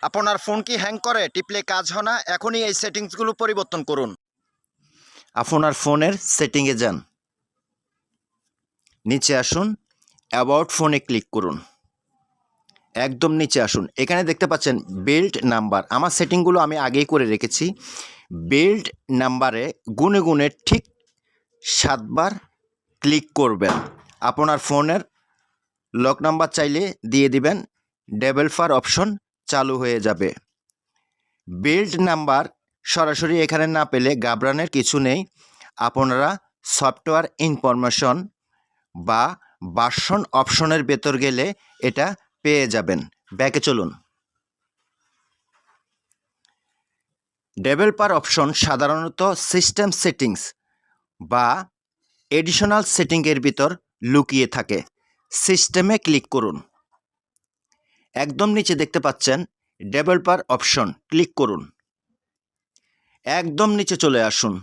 আপনার ফোন কি হ্যাং করে? টিপলে কাজ হয় না? এখনই এই সেটিংসগুলো পরিবর্তন করুন। আপনার ফোনের সেটিংয়ে যান, নিচে আসুন, অ্যাবাউট ফোনে ক্লিক করুন। একদম নিচে আসুন, এখানে দেখতে পাচ্ছেন বিল্ড নাম্বার। আমার সেটিংগুলো আমি আগেই করে রেখেছি। বিল্ড নাম্বারে গুনে গুনে ঠিক 7 বার ক্লিক করবেন। আপনার ফোনের লক নাম্বার চাইলে দিয়ে দিবেন, ডেভেলপার অপশন চালু হয়ে যাবে। বিল্ড নাম্বার সরাসরি এখানে না পেলে ঘাবড়ানোর কিছু নেই। আপনারা সফটওয়্যার ইনফরমেশন বা ভার্সন অপশনের ভেতর গেলে এটা পেয়ে যাবেন। ব্যাকে চলুন। ডেভেলপার অপশন সাধারণত সিস্টেম সেটিংস বা এডিশনাল সেটিংয়ের ভিতর লুকিয়ে থাকে। সিস্টেমে ক্লিক করুন। একদম নিচে দেখতে পাচ্ছেন ডেভেলপার অপশন, ক্লিক করুন। একদম নিচে চলে আসুন।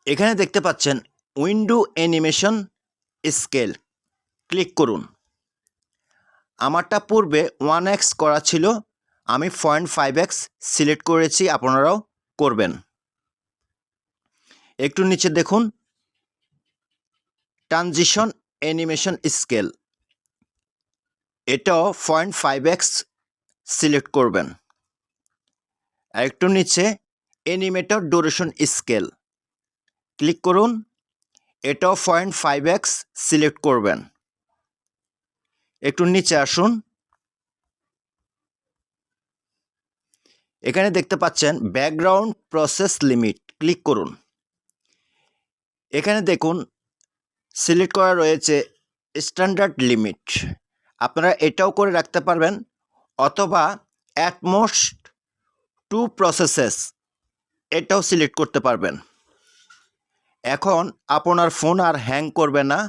এখানে দেখতে পাচ্ছেন উইন্ডো অ্যানিমেশন স্কেল, ক্লিক করুন। আমারটা পূর্বে 1x করা ছিল, আমি 0.5x সিলেক্ট করেছি, আপনারাও করবেন। একটু নিচে দেখুন ট্রানজিশন অ্যানিমেশন স্কেল, এটাও 0.5x সিলেক্ট করবেন। একটু নিচে অ্যানিমেটর ডিউরেশন স্কেল, ক্লিক করুন, এটাও 0.5x সিলেক্ট করবেন। একটু নিচে আসুন, এখানে দেখতে পাচ্ছেন ব্যাকগ্রাউন্ড প্রসেস লিমিট, ক্লিক করুন। এখানে দেখুন সিলেক্ট করা রয়েছে স্ট্যান্ডার্ড লিমিট, আপনারা এটাও করে রাখতে পারবেন, অথবা অ্যাটমোস্ট 2 প্রসেসেস এটাও সিলেক্ট করতে পারবেন। এখন আপনার ফোন আর হ্যাং করবে না,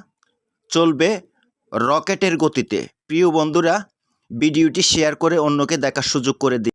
চলবে রকেটের গতিতে। প্রিয় বন্ধুরা, ভিডিওটি শেয়ার করে অন্যকে দেখার সুযোগ করে দিন।